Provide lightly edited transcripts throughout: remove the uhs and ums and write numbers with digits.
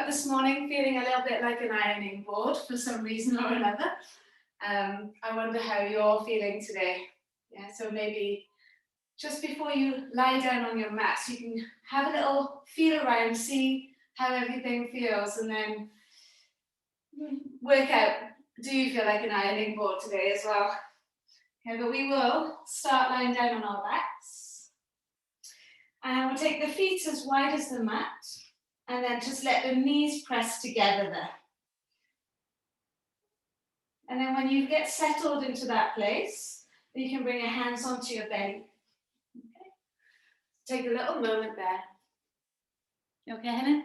this morning feeling a little bit like an ironing board for some reason or another. I wonder how you're feeling today. Yeah, so maybe just before you lie down on your mat, you can have a little feel around, see how everything feels, and then work out, do you feel like an ironing board today as well? Okay, but we will start lying down on our backs. And we'll take the feet as wide as the mat, and then just let the knees press together there. And then when you get settled into that place, you can bring your hands onto your belly. Okay. Take a little moment there. You okay, Helen?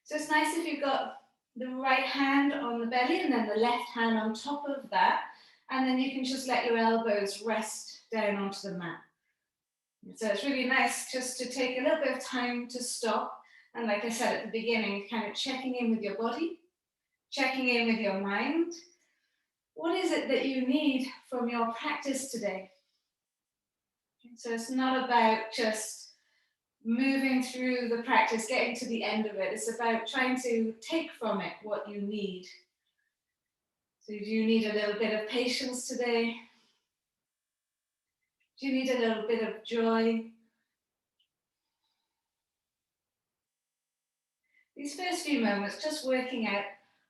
So it's nice if you've got the right hand on the belly and then the left hand on top of that. And then you can just let your elbows rest down onto the mat. So it's really nice just to take a little bit of time to stop. And like I said at the beginning, kind of checking in with your body, checking in with your mind. What is it that you need from your practice today? So it's not about just moving through the practice, getting to the end of it. It's about trying to take from it what you need. So do you need a little bit of patience today? Do you need a little bit of joy? These first few moments, just working out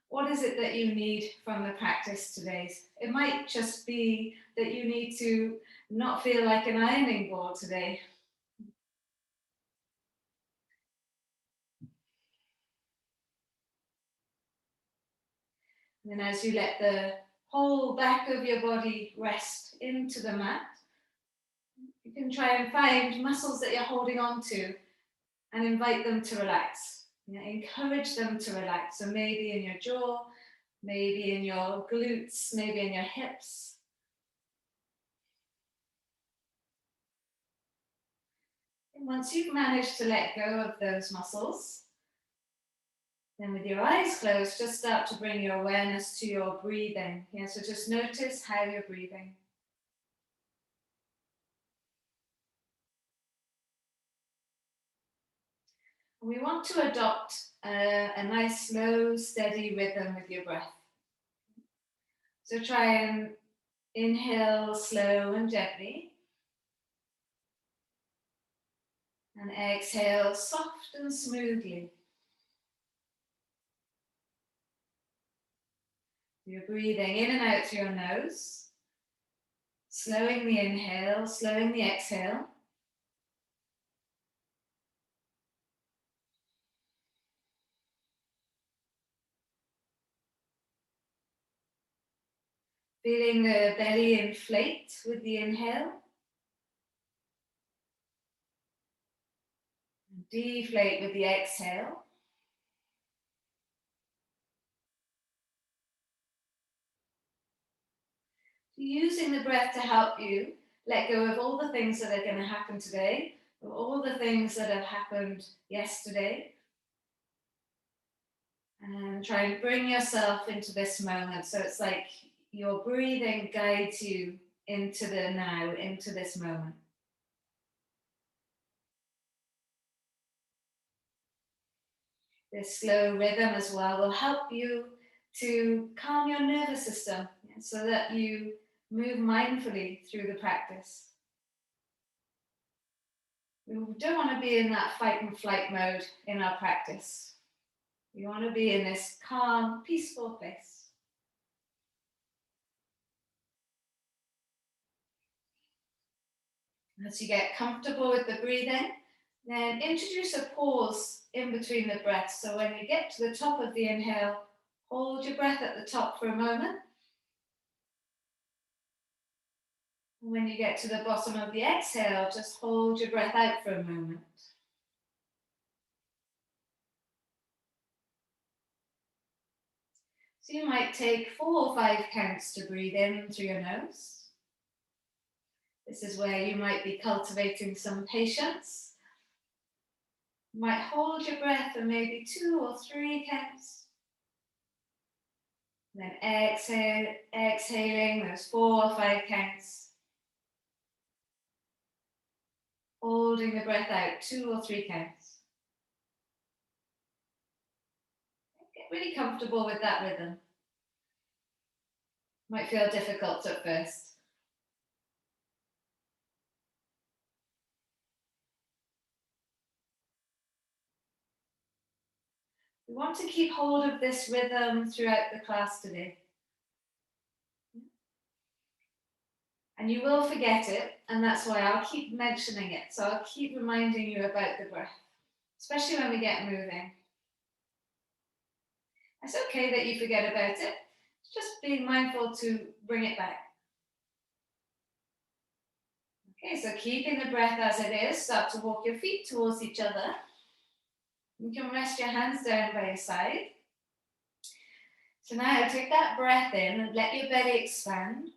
what is it that you need from the practice today. It might just be that you need to not feel like an ironing board today. And then as you let the whole back of your body rest into the mat, you can try and find muscles that you're holding on to and invite them to relax. You know, encourage them to relax. So maybe in your jaw, maybe in your glutes, maybe in your hips. And once you've managed to let go of those muscles, then with your eyes closed, just start to bring your awareness to your breathing. Yeah, so just notice how you're breathing. We want to adopt a nice, slow, steady rhythm with your breath. So try and inhale slow and gently. And exhale soft and smoothly. You're breathing in and out through your nose. Slowing the inhale, slowing the exhale. Feeling the belly inflate with the inhale. Deflate with the exhale. Using the breath to help you let go of all the things that are going to happen today, or all the things that have happened yesterday. And try and bring yourself into this moment. So it's like your breathing guides you into the now, into this moment. This slow rhythm as well will help you to calm your nervous system so that you move mindfully through the practice. We don't want to be in that fight and flight mode in our practice. We want to be in this calm, peaceful place. As you get comfortable with the breathing, then introduce a pause in between the breaths. So when you get to the top of the inhale, hold your breath at the top for a moment. And when you get to the bottom of the exhale, just hold your breath out for a moment. So you might take 4 or 5 counts to breathe in through your nose. This is where you might be cultivating some patience. You might hold your breath for maybe 2 or 3 counts. Then exhaling those 4 or 5 counts. Holding the breath out, 2 or 3 counts. Get really comfortable with that rhythm. Might feel difficult at first. We want to keep hold of this rhythm throughout the class today. And you will forget it, and that's why I'll keep mentioning it. So I'll keep reminding you about the breath, especially when we get moving. It's okay that you forget about it. It's just being mindful to bring it back. Okay, so keeping the breath as it is, start to walk your feet towards each other. You can rest your hands down by your side. So now take that breath in and let your belly expand.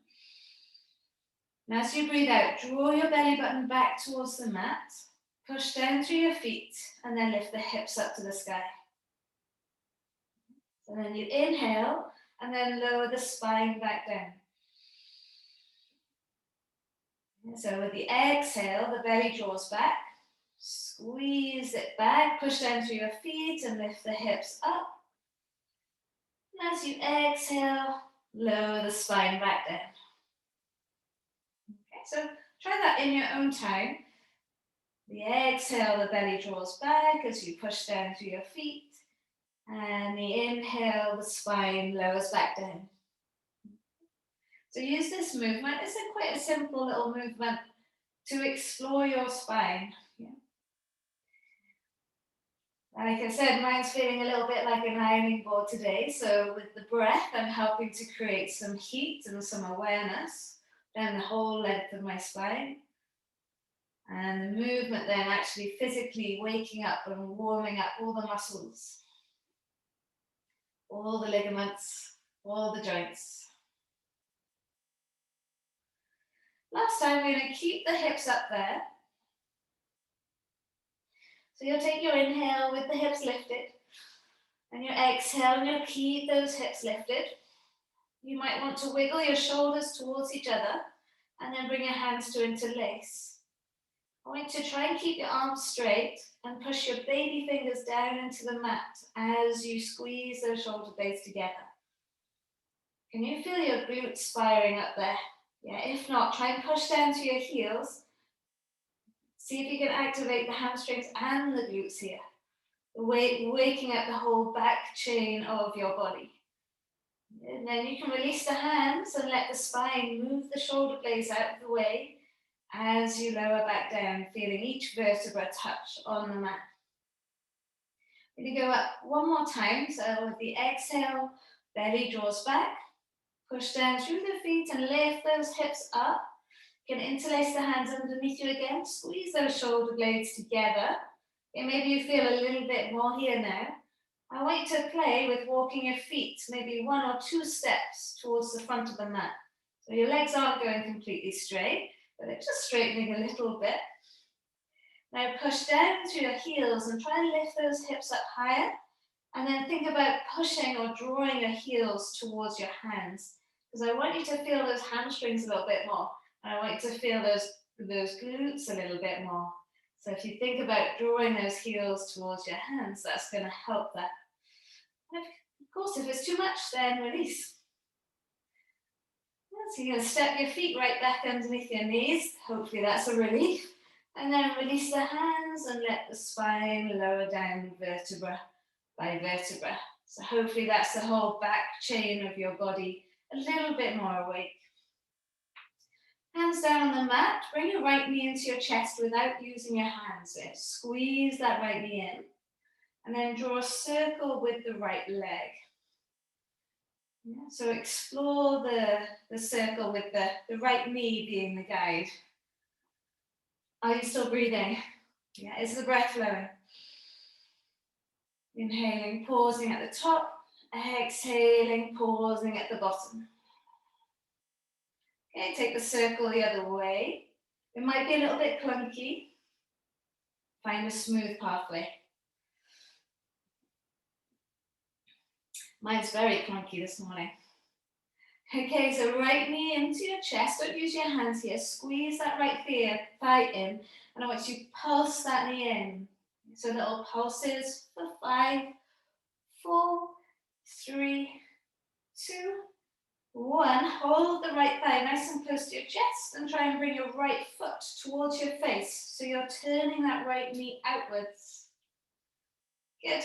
And as you breathe out, draw your belly button back towards the mat, push down through your feet, and then lift the hips up to the sky. So then you inhale, and then lower the spine back down. And so with the exhale, the belly draws back, squeeze it back, push down through your feet, and lift the hips up. And as you exhale, lower the spine back down. Okay, so try that in your own time. The exhale, the belly draws back as you push down through your feet. And the inhale, the spine lowers back down. So use this movement. It's quite a simple little movement to explore your spine. Yeah. Like I said, mine's feeling a little bit like an ironing board today. So with the breath, I'm helping to create some heat and some awareness down the whole length of my spine. And the movement then actually physically waking up and warming up all the muscles, all the ligaments, all the joints. Last time, we're going to keep the hips up there. So you'll take your inhale with the hips lifted, and your exhale, and you'll keep those hips lifted. You might want to wiggle your shoulders towards each other, and then bring your hands to interlace. I want you to try and keep your arms straight and push your baby fingers down into the mat as you squeeze those shoulder blades together. Can you feel your glutes firing up there? Yeah, if not, try and push down to your heels. See if you can activate the hamstrings and the glutes here. Waking up the whole back chain of your body. And then you can release the hands and let the spine move the shoulder blades out of the way as you lower back down, feeling each vertebra touch on the mat. We're going to go up one more time. So with the exhale, belly draws back. Push down through the feet and lift those hips up. You can interlace the hands underneath you again. Squeeze those shoulder blades together. And maybe you feel a little bit more here now. I want you to play with walking your feet, maybe 1 or 2 steps towards the front of the mat. So your legs aren't going completely straight, but they're just straightening a little bit. Now push down through your heels and try and lift those hips up higher. And then think about pushing or drawing your heels towards your hands. Because I want you to feel those hamstrings a little bit more. And I want you to feel those glutes a little bit more. So if you think about drawing those heels towards your hands, that's going to help that. And of course, if it's too much, then release. So you're going to step your feet right back underneath your knees. Hopefully that's a relief. And then release the hands and let the spine lower down vertebra by vertebra. So hopefully that's the whole back chain of your body a little bit more awake. Hands down on the mat, bring your right knee into your chest without using your hands. So squeeze that right knee in, and then draw a circle with the right leg. Yeah, so explore the circle with the right knee being the guide. Are you still breathing? Yeah, is the breath flowing? Inhaling, pausing at the top, exhaling, pausing at the bottom. Okay, take the circle the other way. It might be a little bit clunky. Find a smooth pathway. Mine's very clunky this morning. Okay, so right knee into your chest. Don't use your hands here. Squeeze that right thigh in. And I want you to pulse that knee in. So little pulses for 5, 4, 3, 2, 1. Hold the right thigh nice and close to your chest and try and bring your right foot towards your face. So you're turning that right knee outwards. Good.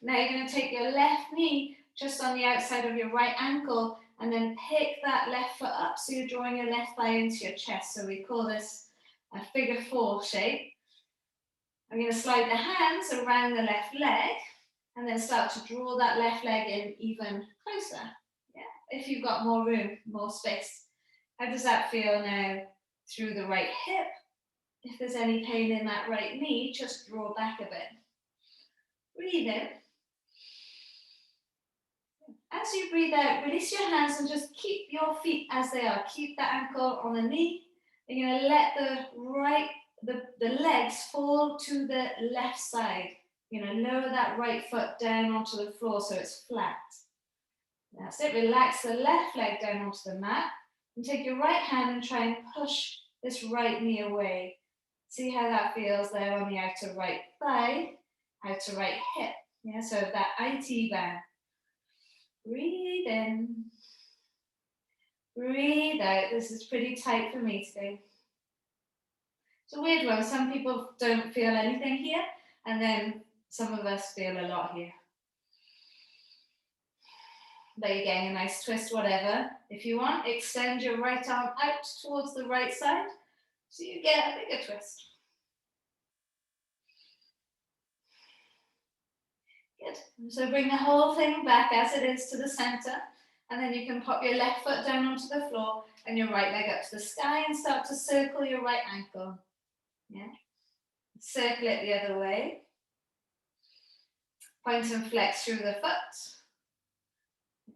Now you're going to take your left knee just on the outside of your right ankle and then pick that left foot up. So you're drawing your left thigh into your chest. So we call this a figure 4 shape. I'm going to slide the hands around the left leg and then start to draw that left leg in even closer. Yeah, if you've got more room, more space. How does that feel now through the right hip? If there's any pain in that right knee, just draw back a bit. Breathe in. As you breathe out, release your hands and just keep your feet as they are. Keep the ankle on the knee. You're going to let the legs fall to the left side. You know, lower that right foot down onto the floor so it's flat. That's it. Relax the left leg down onto the mat. And take your right hand and try and push this right knee away. See how that feels there on the outer right thigh, outer right hip. Yeah, so that IT band. Breathe in. Breathe out. This is pretty tight for me today. It's a weird one. Some people don't feel anything here, and then some of us feel a lot here. But you're getting a nice twist, whatever. If you want, extend your right arm out towards the right side, so you get a bigger twist. Good. So bring the whole thing back as it is to the center, and then you can pop your left foot down onto the floor and your right leg up to the sky and start to circle your right ankle. Yeah. Circle it the other way. Point and flex through the foot.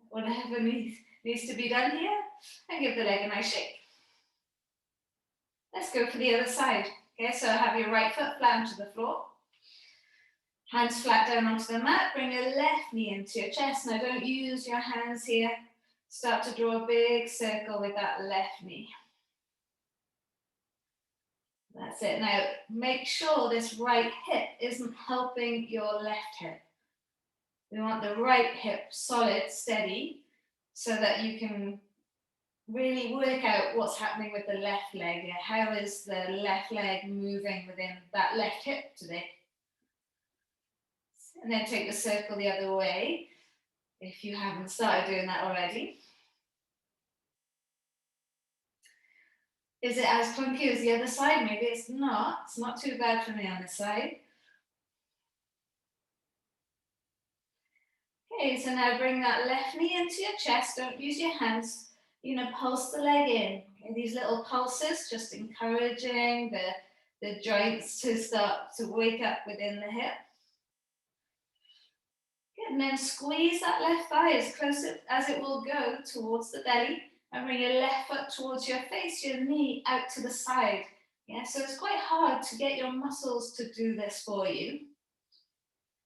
Whatever needs to be done here, and give the leg a nice shake. Let's go for the other side. Okay, so have your right foot flat onto the floor. Hands flat down onto the mat. Bring your left knee into your chest. Now don't use your hands here. Start to draw a big circle with that left knee. That's it. Now make sure this right hip isn't helping your left hip. We want the right hip solid, steady, so that you can really work out what's happening with the left leg. How is the left leg moving within that left hip today? And then take the circle the other way, if you haven't started doing that already. Is it as clunky as the other side? Maybe it's not. It's not too bad for me on this side. Okay, so now bring that left knee into your chest. Don't use your hands. You're going to pulse the leg in. Okay, these little pulses, just encouraging the joints to start to wake up within the hip. Good, and then squeeze that left thigh as close as it will go towards the belly. And bring your left foot towards your face, your knee out to the side. Yeah, so it's quite hard to get your muscles to do this for you.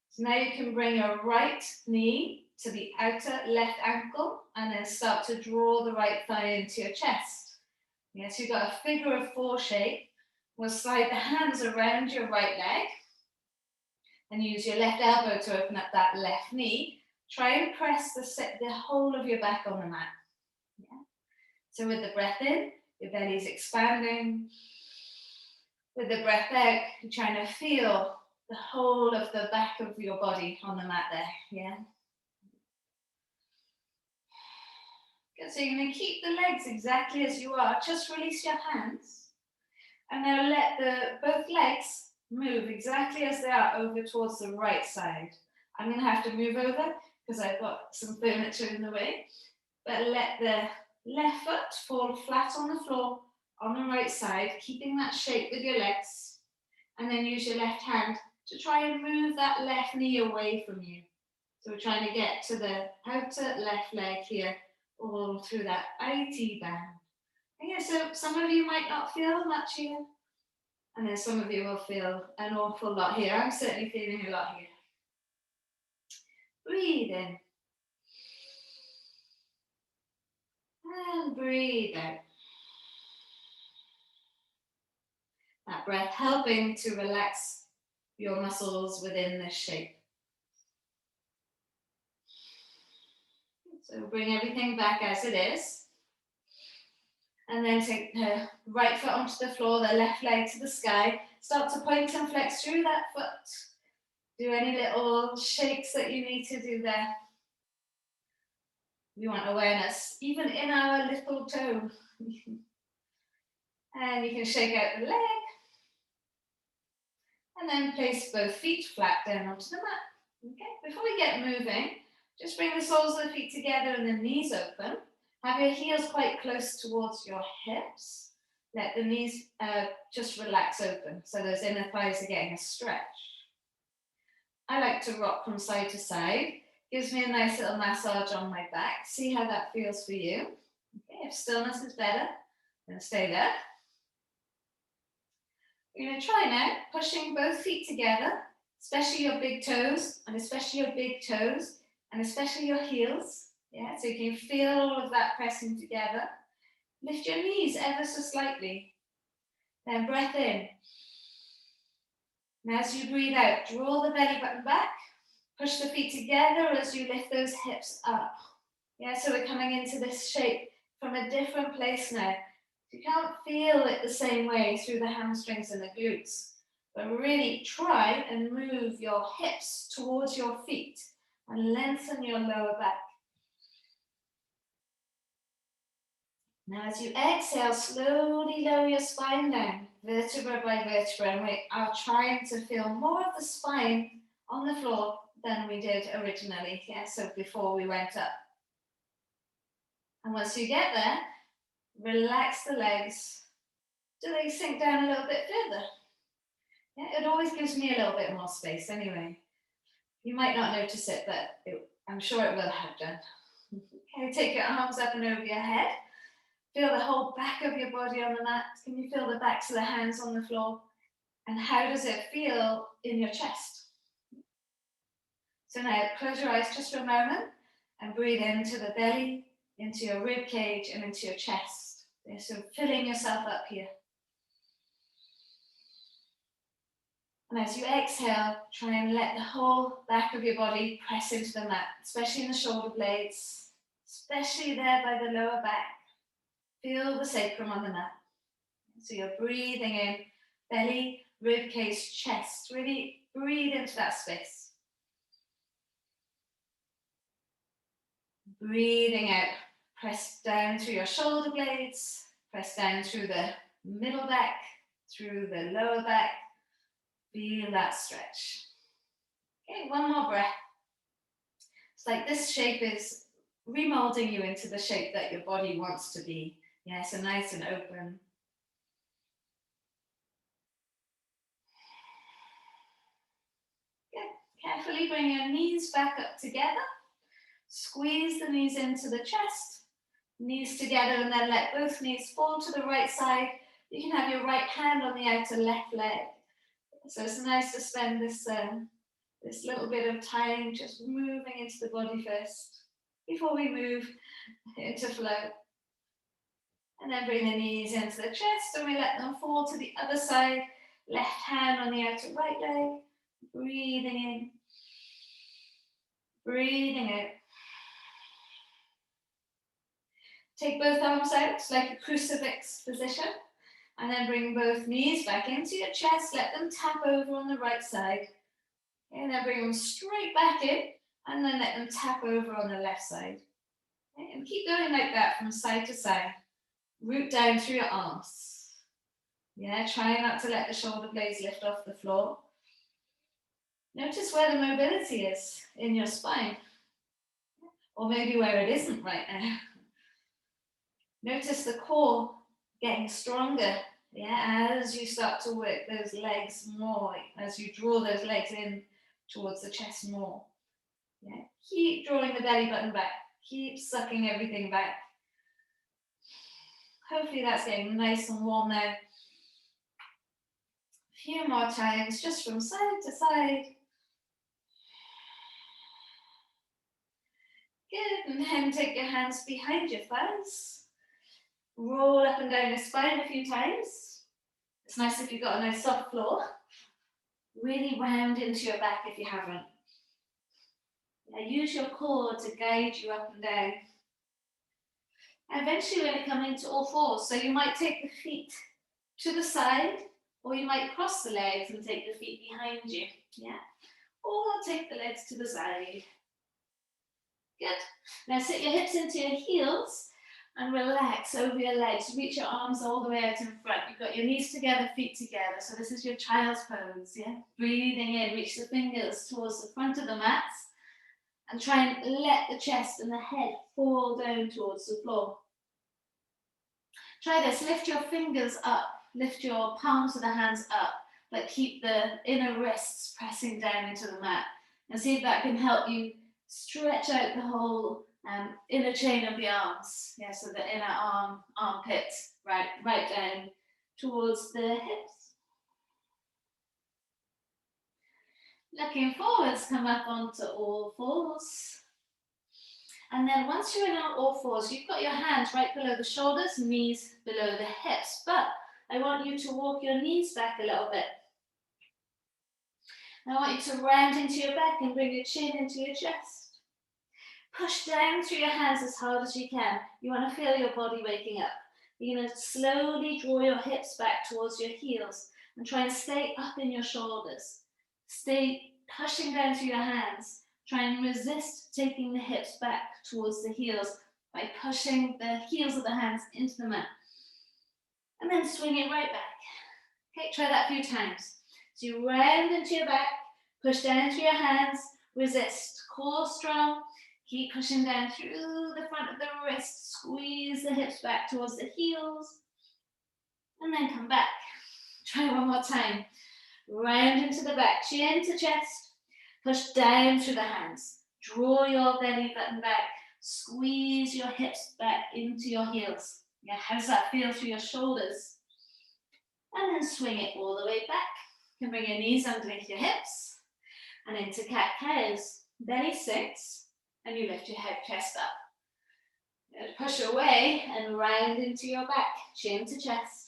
So now you can bring your right knee to the outer left ankle and then start to draw the right thigh into your chest. Yes, you've got a figure 4 shape. We'll slide the hands around your right leg and use your left elbow to open up that left knee. Try and press the whole of your back on the mat. Yeah. So with the breath in, your belly's expanding. With the breath out, you're trying to feel the whole of the back of your body on the mat there, yeah? Good, so you're going to keep the legs exactly as you are. Just release your hands. And now let both legs move exactly as they are over towards the right side. I'm going to have to move over because I've got some furniture in the way. But let the left foot fall flat on the floor on the right side, keeping that shape with your legs. And then use your left hand to try and move that left knee away from you. So we're trying to get to the outer left leg here, all through that IT band. And yeah, so some of you might not feel much here, and then some of you will feel an awful lot here. I'm certainly feeling a lot here. Breathe in. And breathe out. That breath helping to relax your muscles within this shape. So bring everything back as it is. And then take the right foot onto the floor, the left leg to the sky. Start to point and flex through that foot. Do any little shakes that you need to do there. We want awareness, even in our little toe. And you can shake out the leg. And then place both feet flat down onto the mat. Okay, before we get moving, just bring the soles of the feet together and the knees open. Have your heels quite close towards your hips. Let the knees just relax open, so those inner thighs are getting a stretch. I like to rock from side to side. Gives me a nice little massage on my back. See how that feels for you. Okay, if stillness is better, then stay there. You're going to try now, pushing both feet together, especially your big toes, and especially your big toes, and especially your heels. Yeah, so you can feel all of that pressing together. Lift your knees ever so slightly. Then breath in. And as you breathe out, draw the belly button back. Push the feet together as you lift those hips up. Yeah, so we're coming into this shape from a different place now. You can't feel it the same way through the hamstrings and the glutes. But really try and move your hips towards your feet and lengthen your lower back. Now as you exhale, slowly lower your spine down, vertebra by vertebra, and we are trying to feel more of the spine on the floor than we did originally, yeah, so before we went up. And once you get there, relax the legs. Do they sink down a little bit further? Yeah, it always gives me a little bit more space anyway. You might not notice it, but I'm sure it will have done. Okay, take your arms up and over your head. Feel the whole back of your body on the mat. Can you feel the backs of the hands on the floor? And how does it feel in your chest? So now close your eyes just for a moment and breathe into the belly, into your rib cage and into your chest. So filling yourself up here. And as you exhale, try and let the whole back of your body press into the mat, especially in the shoulder blades, especially there by the lower back. Feel the sacrum on the mat. So you're breathing in, belly, rib cage, chest. Really breathe into that space. Breathing out, press down through your shoulder blades, press down through the middle back, through the lower back. Feel that stretch. Okay, one more breath. It's like this shape is remolding you into the shape that your body wants to be. Yeah, so nice and open. Good. Carefully bring your knees back up together. Squeeze the knees into the chest. Knees together and then let both knees fall to the right side. You can have your right hand on the outer left leg. So it's nice to spend this little bit of time just moving into the body first before we move into flow. And then bring the knees into the chest and we let them fall to the other side. Left hand on the outer right leg. Breathing in. Breathing out. Take both arms out like a crucifix position. And then bring both knees back into your chest. Let them tap over on the right side. And then bring them straight back in. And then let them tap over on the left side. Okay? And keep going like that from side to side. Root down through your arms. Yeah, try not to let the shoulder blades lift off the floor. Notice where the mobility is in your spine. Or maybe where it isn't right now. Notice the core getting stronger, yeah, as you start to work those legs more, as you draw those legs in towards the chest more. Yeah, keep drawing the belly button back. Keep sucking everything back. Hopefully that's getting nice and warm now. A few more times, just from side to side. Good, and then take your hands behind your thighs. Roll up and down your spine a few times. It's nice if you've got a nice soft floor. Really round into your back if you haven't. Now use your core to guide you up and down. And eventually we're going to come into all fours. So you might take the feet to the side, or you might cross the legs and take the feet behind you. Yeah. Or take the legs to the side. Good. Now sit your hips into your heels and relax over your legs. Reach your arms all the way out in front. You've got your knees together, feet together. So this is your child's pose. Yeah. Breathing in, reach the fingers towards the front of the mat. And try and let the chest and the head fall down towards the floor. Try this, lift your fingers up, lift your palms of the hands up, but keep the inner wrists pressing down into the mat. And see if that can help you stretch out the whole inner chain of the arms. Yeah, so the inner armpit, right down towards the hips. Looking forwards, come up onto all fours. And then once you're in on all fours, you've got your hands right below the shoulders, knees below the hips. But I want you to walk your knees back a little bit. I want you to round into your back and bring your chin into your chest. Push down through your hands as hard as you can. You want to feel your body waking up. You're going to slowly draw your hips back towards your heels and try and stay up in your shoulders. Stay pushing down through your hands. Try and resist taking the hips back towards the heels by pushing the heels of the hands into the mat. And then swing it right back. Okay, try that a few times. So you round into your back, push down through your hands, resist, core strong, keep pushing down through the front of the wrist, squeeze the hips back towards the heels, and then come back. Try one more time. Round into the back, chin to chest, push down through the hands, draw your belly button back, squeeze your hips back into your heels. Yeah, how does that feel through your shoulders? And then swing it all the way back. You can bring your knees underneath your hips and into cat-cows. Belly sinks and you lift your head, chest up. And push away and round into your back, chin to chest.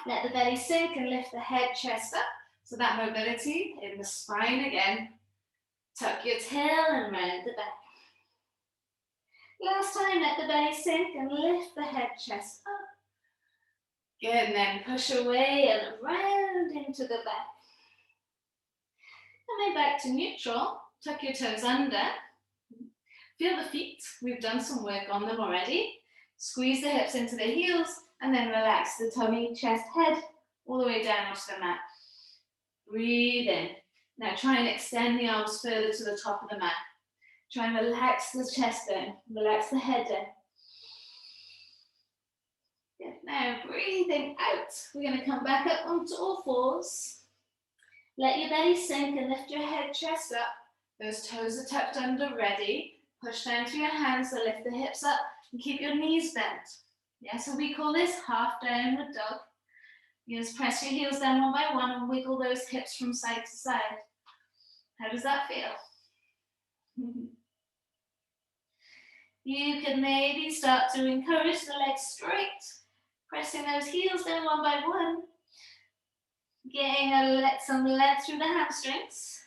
Let the belly sink and lift the head, chest up. So that mobility in the spine again. Tuck your tail and round the back. Last time, let the belly sink and lift the head, chest up. Good, and then push away and round into the back. And then back to neutral. Tuck your toes under. Feel the feet. We've done some work on them already. Squeeze the hips into the heels and then relax the tummy, chest, head all the way down onto the mat. Breathe in. Now try and extend the arms further to the top of the mat. Try and relax the chest down. Relax the head down. Good. Now breathing out. We're going to come back up onto all fours. Let your belly sink and lift your head, chest up. Those toes are tucked under, ready. Push down through your hands to lift the hips up and keep your knees bent. Yeah, so we call this half downward dog. You just press your heels down one by one and wiggle those hips from side to side. How does that feel? You can maybe start to encourage the legs straight, pressing those heels down one by one, getting some length through the hamstrings,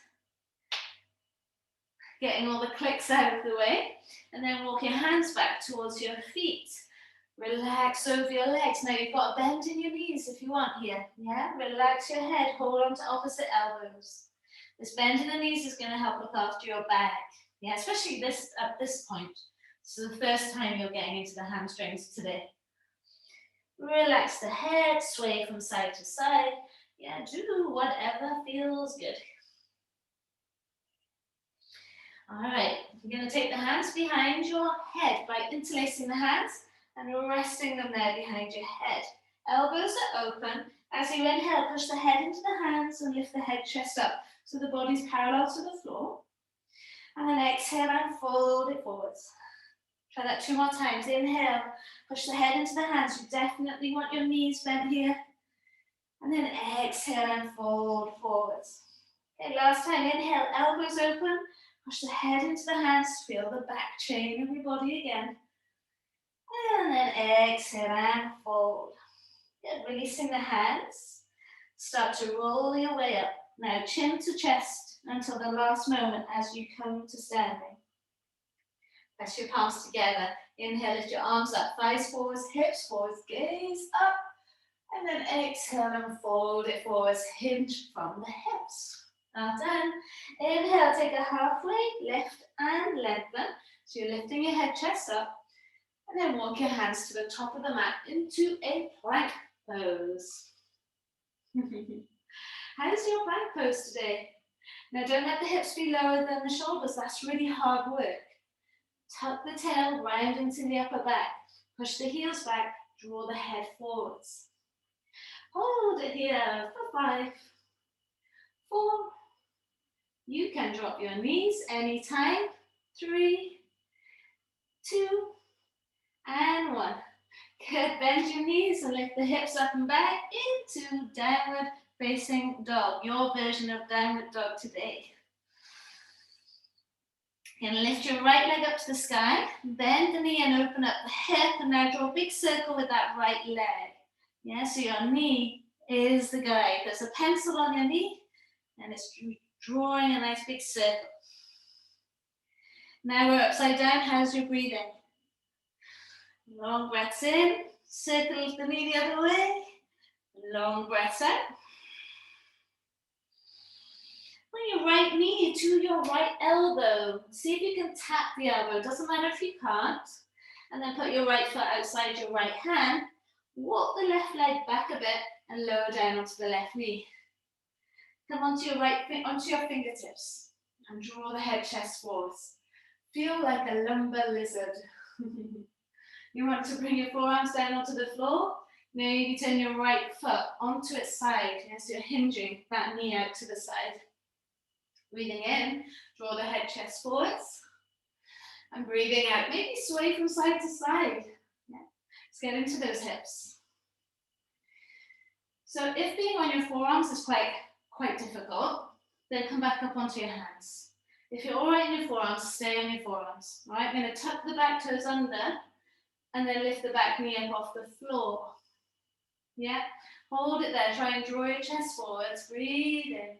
getting all the clicks out of the way, and then walk your hands back towards your feet. Relax over your legs. Now you've got a bend in your knees if you want here. Yeah, relax your head, hold on to opposite elbows. This bend in the knees is going to help look after your back. Yeah, especially at this point. This is the first time you're getting into the hamstrings today. Relax the head, sway from side to side. Yeah, do whatever feels good. All right, you're going to take the hands behind your head by interlacing the hands and resting them there behind your head. Elbows are open. As you inhale, push the head into the hands and lift the head, chest up so the body's parallel to the floor. And then exhale and fold it forwards. Try that 2 more times. Inhale, push the head into the hands. You definitely want your knees bent here. And then exhale and fold forwards. Okay, last time. Inhale, elbows open. Push the head into the hands. Feel the back chain of your body again. And then exhale and fold. Good, releasing the hands. Start to roll your way up. Now chin to chest until the last moment as you come to standing. Press your palms together. Inhale, lift your arms up, thighs forwards, hips forwards, gaze up. And then exhale and fold it forwards, hinge from the hips. Well done. Inhale, take a halfway, lift and lengthen. So you're lifting your head, chest up. And then walk your hands to the top of the mat into a plank pose. How's your plank pose today? Now don't let the hips be lower than the shoulders. That's really hard work. Tuck the tail round into the upper back. Push the heels back, draw the head forwards. Hold it here for 5, 4. You can drop your knees anytime. 3, 2, and 1. Good, bend your knees and lift the hips up and back into downward facing dog. Your version of downward dog today. You're going to lift your right leg up to the sky, bend the knee and open up the hip, and now draw a big circle with that right leg. Yeah, so your knee is the guide. There's a pencil on your knee, and it's drawing a nice big circle. Now we're upside down. How's your breathing? Long breaths in, circle the knee the other way, long breaths out. Bring your right knee to your right elbow. See if you can tap the elbow. Doesn't matter if you can't. And then put your right foot outside your right hand. Walk the left leg back a bit and lower down onto the left knee. Come onto your fingertips and draw the head chest forwards. Feel like a lumbar lizard. You want to bring your forearms down onto the floor. Maybe turn your right foot onto its side. Yes, you're hinging that knee out to the side. Breathing in, draw the head chest forwards. And breathing out, maybe sway from side to side. Yeah. Let's get into those hips. So if being on your forearms is quite difficult, then come back up onto your hands. If you're all right in your forearms, stay on your forearms. All right, I'm going to tuck the back toes under and then lift the back knee up off the floor. Yeah, hold it there. Try and draw your chest forwards. Breathe in.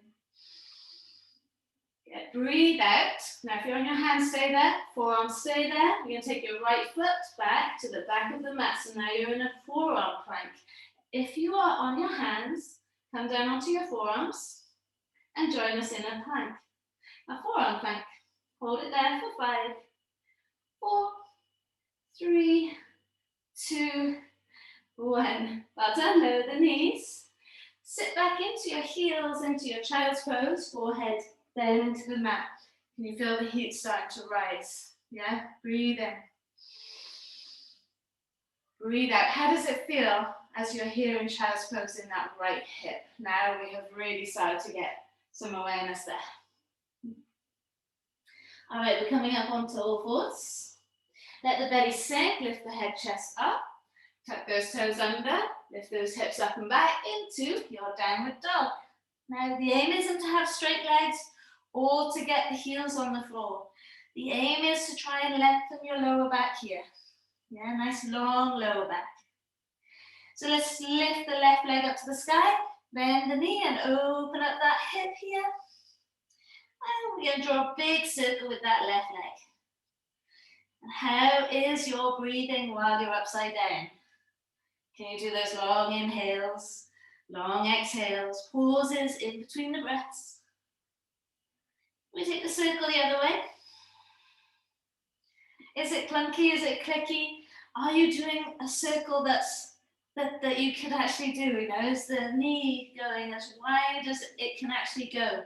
Yeah, breathe out. Now if you're on your hands, stay there. Forearms, stay there. You're going to take your right foot back to the back of the mat. So now you're in a forearm plank. If you are on your hands, come down onto your forearms and join us in a plank. A forearm plank. Hold it there for 5, 4, 3, 2, 1. Well done. Lower the knees. Sit back into your heels, into your child's pose. Forehead down into the mat. Can you feel the heat starting to rise? Yeah? Breathe in. Breathe out. How does it feel as you're here in child's pose in that right hip? Now we have really started to get some awareness there. All right, we're coming up onto all fours. Let the belly sink, lift the head, chest up. Tuck those toes under, lift those hips up and back into your downward dog. Now the aim isn't to have straight legs or to get the heels on the floor. The aim is to try and lengthen your lower back here. Yeah, nice long lower back. So let's lift the left leg up to the sky, bend the knee and open up that hip here. And we're going to draw a big circle with that left leg. And how is your breathing while you're upside down? Can you do those long inhales, long exhales, pauses in between the breaths? We take the circle the other way. Is it clunky? Is it clicky? Are you doing a circle that you could actually do? You know, is the knee going as wide as it can actually go?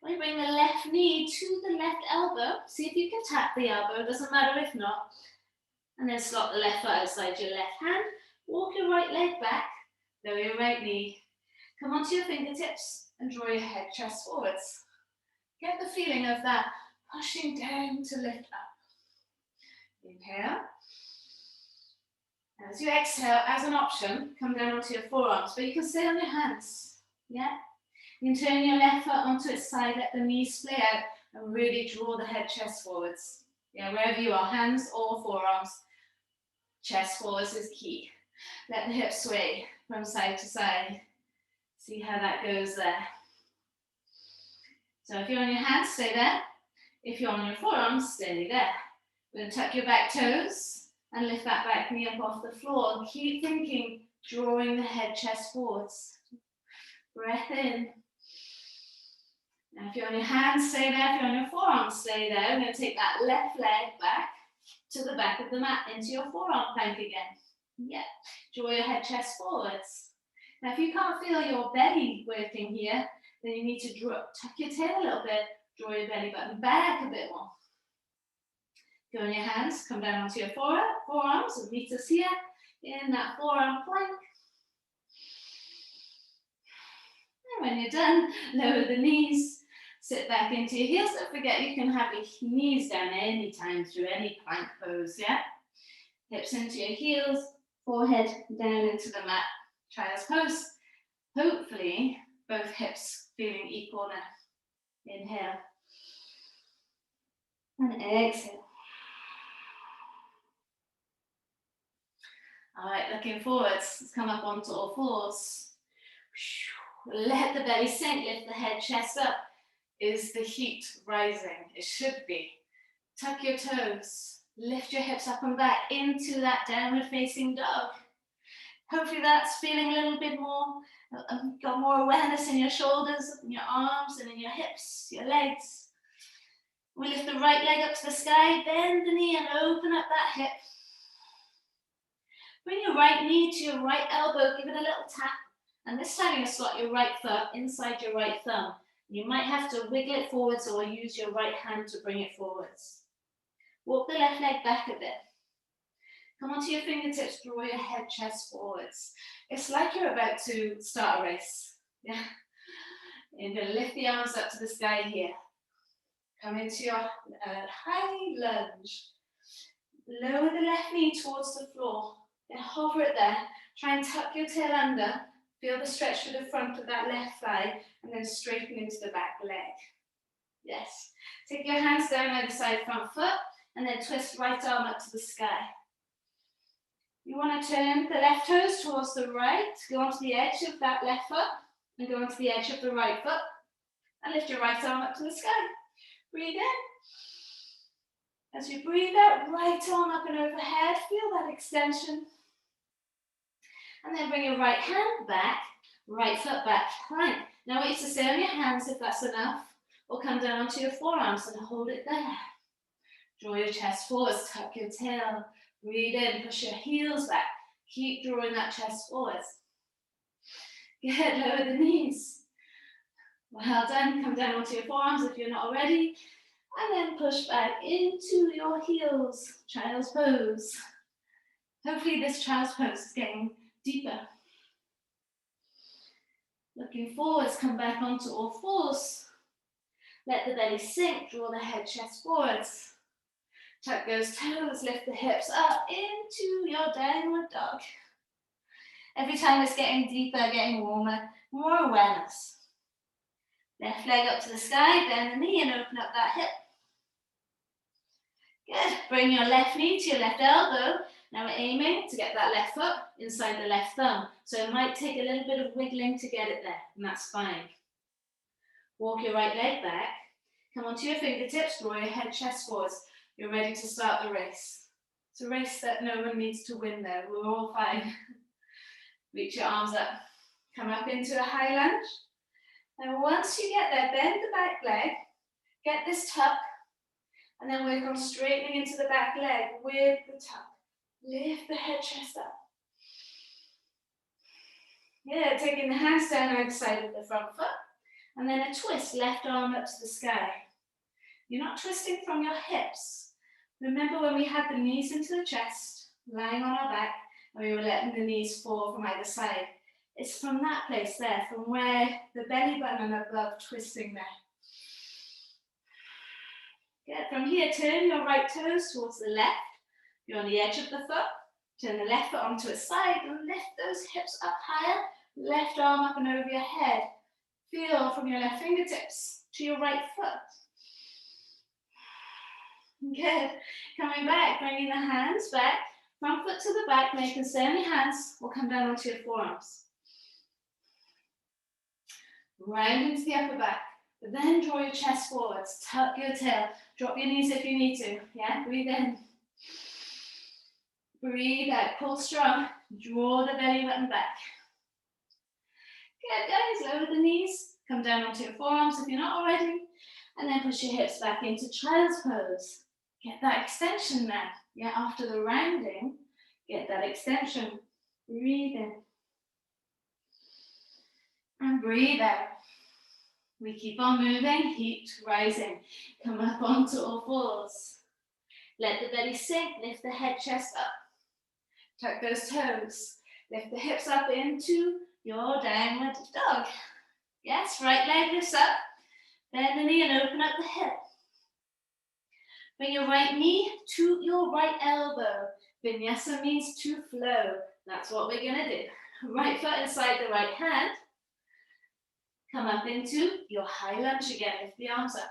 We bring the left knee to the left elbow. See if you can tap the elbow. Doesn't matter if not. And then slot the left foot outside your left hand. Walk your right leg back. Lower your right knee. Come onto your fingertips and draw your head, chest forwards. Get the feeling of that pushing down to lift up. Inhale. As you exhale, as an option, come down onto your forearms, but you can stay on your hands. Yeah? You can turn your left foot onto its side, let the knees splay out, and really draw the head, chest forwards. Yeah, wherever you are, hands or forearms, chest forwards is key. Let the hips sway from side to side. See how that goes there. So if you're on your hands, stay there. If you're on your forearms, stay there. We're going to tuck your back toes and lift that back knee up off the floor. Keep thinking, drawing the head, chest forwards. Breath in. Now if you're on your hands, stay there. If you're on your forearms, stay there. We're going to take that left leg back to the back of the mat into your forearm plank again. Yeah. Draw your head, chest forwards. Now if you can't feel your belly working here, then you need to tuck your tail a little bit, draw your belly button back a bit more. Go on your hands, come down onto your forearms, and meet us here in that forearm plank. And when you're done, lower the knees, sit back into your heels. Don't forget you can have your knees down anytime through any plank pose, yeah? Hips into your heels, forehead down into the mat, child's pose. Hopefully, both hips feeling equal now. Inhale. And exhale. All right, looking forwards. Let's come up onto all fours. Let the belly sink, lift the head, chest up. Is the heat rising? It should be. Tuck your toes. Lift your hips up and back into that downward facing dog. Hopefully that's feeling a little bit more, got more awareness in your shoulders, in your arms, and in your hips, your legs. We lift the right leg up to the sky, bend the knee and open up that hip. Bring your right knee to your right elbow, give it a little tap. And this time you're going to slot your right foot inside your right thumb. You might have to wiggle it forwards or use your right hand to bring it forwards. Walk the left leg back a bit. Come onto your fingertips, draw your head, chest forwards. It's like you're about to start a race. Yeah. You're going to lift the arms up to the sky here. Come into your high lunge. Lower the left knee towards the floor. Then hover it there. Try and tuck your tail under. Feel the stretch through the front of that left thigh and then straighten into the back leg. Yes. Take your hands down either side front foot and then twist right arm up to the sky. You want to turn the left toes towards the right, go onto the edge of that left foot and go onto the edge of the right foot and lift your right arm up to the sky. Breathe in. As you breathe out, right arm up and overhead, feel that extension. And then bring your right hand back, right foot back, plank. Now I want you to stay on your hands if that's enough, or come down onto your forearms and hold it there. Draw your chest forwards, tuck your tail, breathe in, push your heels back. Keep drawing that chest forwards. Good, lower the knees. Well done, come down onto your forearms if you're not already. And then push back into your heels, child's pose. Hopefully this child's pose is getting deeper. Looking forwards, come back onto all fours. Let the belly sink, draw the head, chest forwards. Tuck those toes, lift the hips up into your downward dog. Every time it's getting deeper, getting warmer, more awareness. Left leg up to the sky, bend the knee and open up that hip. Good. Bring your left knee to your left elbow. Now we're aiming to get that left foot inside the left thumb. So it might take a little bit of wiggling to get it there, and that's fine. Walk your right leg back. Come onto your fingertips, draw your head, chest forwards. You're ready to start the race. It's a race that no one needs to win there. We're all fine. Reach your arms up. Come up into a high lunge. And once you get there, bend the back leg. Get this tuck. And then work on straightening into the back leg with the tuck. Lift the head, chest up. Yeah, taking the hands down either side of the front foot. And then a twist, left arm up to the sky. You're not twisting from your hips. Remember when we had the knees into the chest, lying on our back, and we were letting the knees fall from either side. It's from that place there, from where the belly button and above twisting there. Good. From here, turn your right toes towards the left. You're on the edge of the foot. Turn the left foot onto its side and lift those hips up higher. Left arm up and over your head. Feel from your left fingertips to your right foot. Good. Coming back, bringing the hands back, front foot to the back, making stay on your hands, or come down onto your forearms. Round into the upper back, but then draw your chest forwards, tuck your tail, drop your knees if you need to, yeah? Breathe in. Breathe out, pull strong, draw the belly button back. Good, guys, lower the knees, come down onto your forearms if you're not already, and then push your hips back into child's pose. Get that extension now. Yeah, after the rounding, get that extension. Breathe in. And breathe out. We keep on moving, heat rising. Come up onto all fours. Let the belly sink, lift the head, chest up. Tuck those toes. Lift the hips up into your downward dog. Yes, right leg lifts up. Bend the knee and open up the hip. Bring your right knee to your right elbow. Vinyasa means to flow. That's what we're going to do. Right foot inside the right hand. Come up into your high lunge again. Lift the arms up.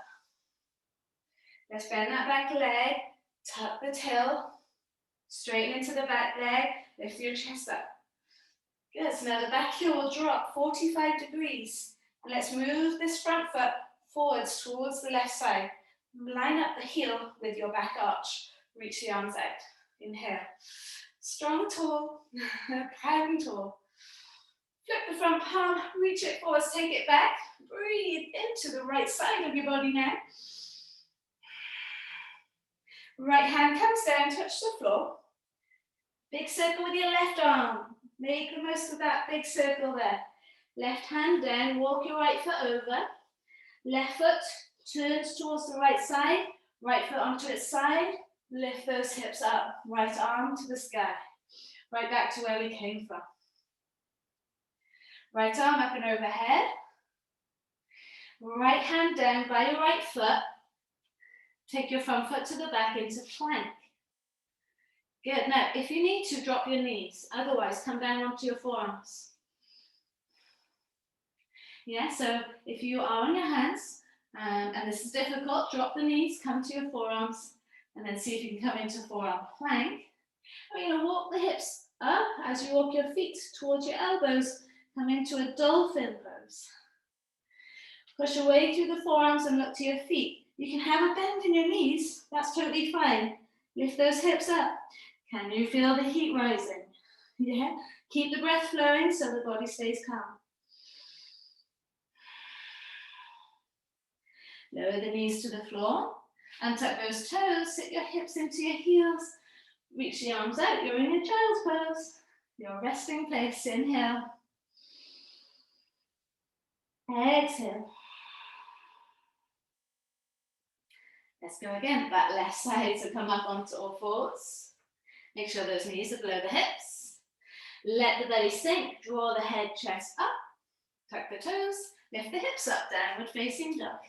Let's bend that back leg. Tuck the tail. Straighten into the back leg. Lift your chest up. Good. So now the back heel will drop 45 degrees. And let's move this front foot forwards towards the left side. Line up the heel with your back arch. Reach the arms out. Inhale. Strong and tall. Proud and tall. Flip the front palm. Reach it forwards. Take it back. Breathe into the right side of your body now. Right hand comes down. Touch the floor. Big circle with your left arm. Make the most of that big circle there. Left hand down. Walk your right foot over. Left foot turns towards the right side, right foot onto its side, lift those hips up, right arm to the sky, right back to where we came from. Right arm up and overhead, right hand down by your right foot, take your front foot to the back into plank. Good, now if you need to, drop your knees, otherwise come down onto your forearms. Yeah, so if you are on your hands, and this is difficult, drop the knees, come to your forearms, and then see if you can come into forearm plank. We're going to walk the hips up as you walk your feet towards your elbows, come into a dolphin pose. Push away through the forearms and look to your feet. You can have a bend in your knees, that's totally fine. Lift those hips up. Can you feel the heat rising? Yeah, keep the breath flowing so the body stays calm. Lower the knees to the floor, untuck those toes, sit your hips into your heels, reach the arms out, you're in your child's pose, your resting place, inhale, exhale. Let's go again, that left side, so come up onto all fours, make sure those knees are below the hips, let the belly sink, draw the head, chest up, tuck the toes, lift the hips up, downward facing dog.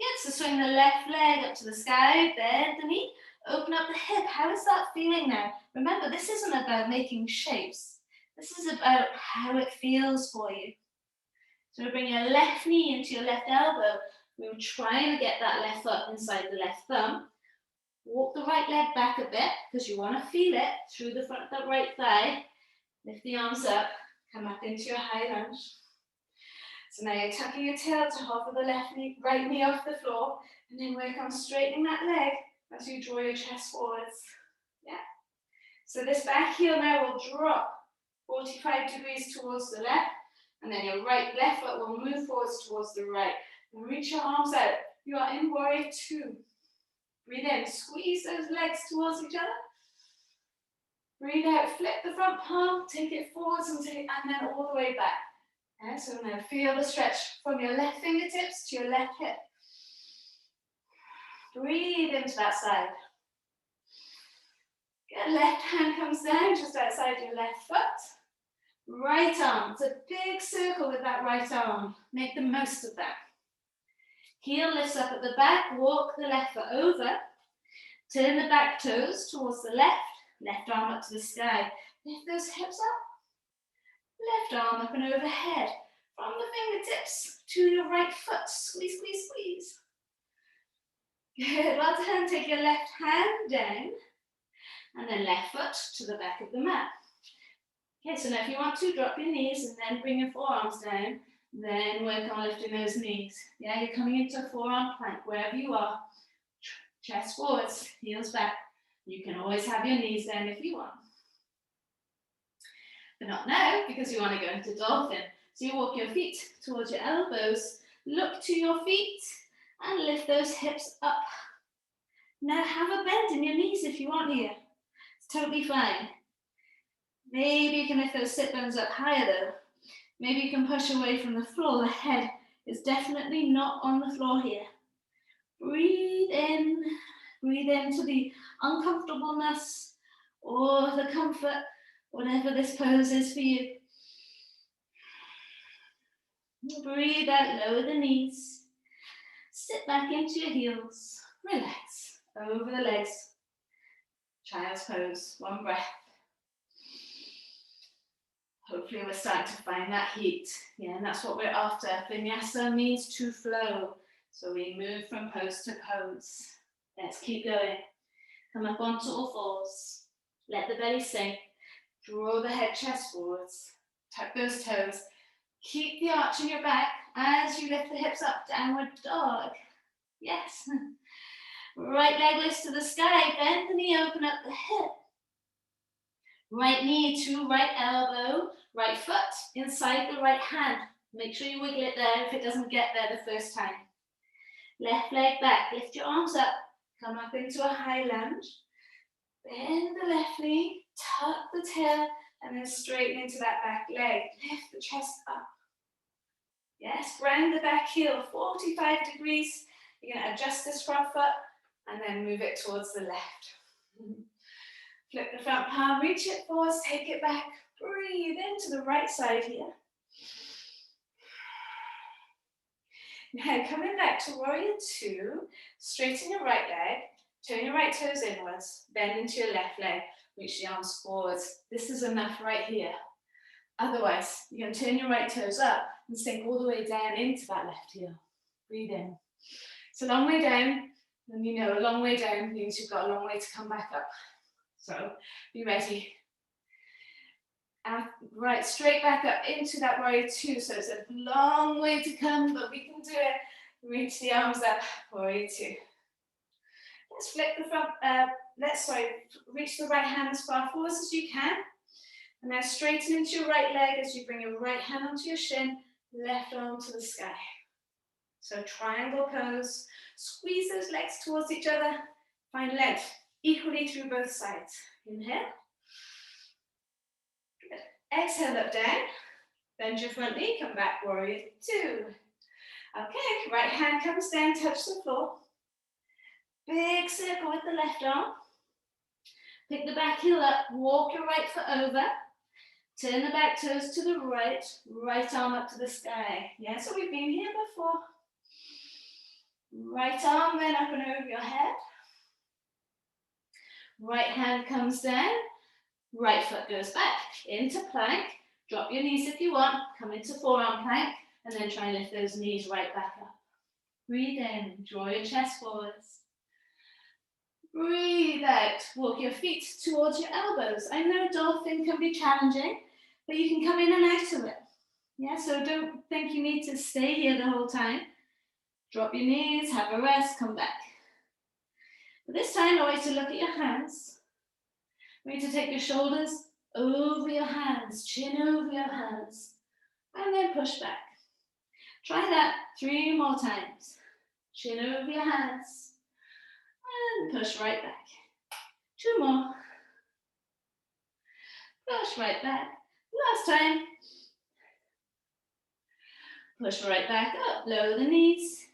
Good, so swing the left leg up to the sky, bend the knee, open up the hip. How is that feeling now? Remember, this isn't about making shapes. This is about how it feels for you. So we bring your left knee into your left elbow. We're trying to get that left foot inside the left thumb. Walk the right leg back a bit because you want to feel it through the front of that right thigh. Lift the arms up, come up into your high lunge. So now you're tucking your tail to hover the right knee off the floor, and then work on straightening that leg as you draw your chest forwards. Yeah. So this back heel now will drop 45 degrees towards the left, and then your left foot will move forwards towards the right. And reach your arms out. You are in warrior 2. Breathe in, squeeze those legs towards each other. Breathe out, flip the front palm, take it forwards and then all the way back. Yeah, so now feel the stretch from your left fingertips to your left hip. Breathe into that side. Good, left hand comes down just outside your left foot. Right arm, it's a big circle with that right arm. Make the most of that. Heel lifts up at the back, walk the left foot over. Turn the back toes towards the left arm up to the sky. Lift those hips up. Left arm up and overhead. From the fingertips to your right foot. Squeeze, squeeze, squeeze. Good, well done. Take your left hand down and then left foot to the back of the mat. Okay, so now if you want to, drop your knees and then bring your forearms down, then work on lifting those knees. Yeah, you're coming into a forearm plank, wherever you are. Chest forwards, heels back. You can always have your knees down if you want. But not now, because you want to go into dolphin. So you walk your feet towards your elbows, look to your feet, and lift those hips up. Now have a bend in your knees if you want here. It's totally fine. Maybe you can lift those sit bones up higher though. Maybe you can push away from the floor. The head is definitely not on the floor here. Breathe into the uncomfortableness or the comfort, whatever this pose is for you. Breathe out, lower the knees. Sit back into your heels. Relax over the legs. Child's pose, one breath. Hopefully we're starting to find that heat. Yeah, and that's what we're after. Vinyasa means to flow. So we move from pose to pose. Let's keep going. Come up onto all fours. Let the belly sink. Draw the head, chest forwards. Tuck those toes. Keep the arch in your back as you lift the hips up, downward dog. Yes. Right leg lifts to the sky. Bend the knee, open up the hip. Right knee to right elbow, right foot inside the right hand. Make sure you wiggle it there if it doesn't get there the first time. Left leg back, lift your arms up, come up into a high lunge. Bend the left knee, tuck the tail, and then straighten into that back leg. Lift the chest up. Yes, ground the back heel, 45 degrees. You're going to adjust this front foot and then move it towards the left. Flip the front palm, reach it forwards, take it back. Breathe into the right side here. Now coming back to warrior two, straighten your right leg, turn your right toes inwards, bend into your left leg, reach the arms forwards. This is enough right here. Otherwise, you're going to turn your right toes up and sink all the way down into that left heel. Breathe in. It's a long way down, and you know a long way down means you've got a long way to come back up. So be ready. And right, straight back up into that warrior two. So it's a long way to come, but we can do it. Reach the arms up, warrior two. Let's flip the front, reach the right hand as far forward as you can. And now straighten into your right leg as you bring your right hand onto your shin, left arm to the sky. So triangle pose. Squeeze those legs towards each other. Find length equally through both sides. Inhale. Good. Exhale, look down. Bend your front knee, come back, warrior two. Okay, right hand comes down, touch the floor. Big circle with the left arm. Pick the back heel up, walk your right foot over. Turn the back toes to the right, right arm up to the sky. Yeah, so we've been here before. Right arm then up and over your head. Right hand comes down, right foot goes back into plank. Drop your knees if you want, come into forearm plank, and then try and lift those knees right back up. Breathe in, draw your chest forwards. Breathe out, walk your feet towards your elbows. I know dolphin can be challenging, but you can come in and out of it. Yeah, so don't think you need to stay here the whole time. Drop your knees, have a rest, come back. But this time, I want you to look at your hands. I want you to take your shoulders over your hands, chin over your hands, and then push back. Try that 3 more times. Chin over your hands, and push right back. 2 more. Push right back. Last time. Push right back up, lower the knees.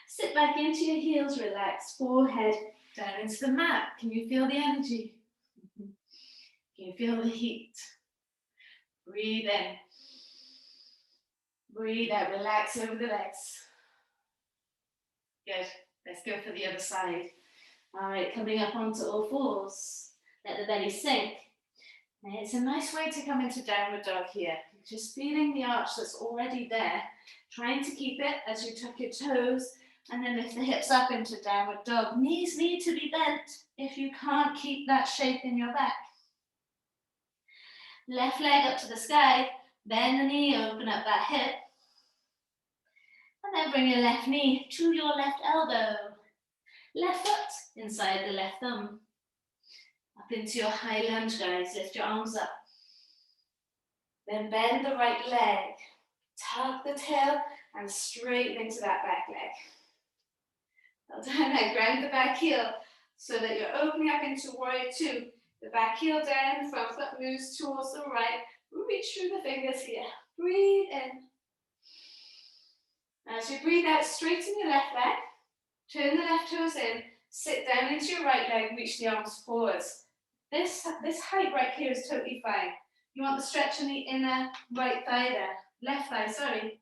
Sit back into your heels, relax, forehead down into the mat. Can you feel the energy? Can you feel the heat? Breathe in. Breathe out, relax over the legs. Good, let's go for the other side. All right, coming up onto all fours. Let the belly sink. And it's a nice way to come into downward dog here. Just feeling the arch that's already there. Trying to keep it as you tuck your toes And then lift the hips up into downward dog. Knees need to be bent if you can't keep that shape in your back. Left leg up to the sky, bend the knee, open up that hip. And then bring your left knee to your left elbow. Left foot inside the left thumb. Up into your high lunge, guys. Lift your arms up. Then bend the right leg. Tuck the tail and straighten into that back leg. Well done. Now ground the back heel so that you're opening up into warrior two. The back heel down, front foot moves towards the right. Reach through the fingers here. Breathe in. As you breathe out, straighten your left leg. Turn the left toes in. Sit down into your right leg. Reach the arms forwards. This height right here is totally fine. You want the stretch in the inner right thigh there. Left thigh, sorry.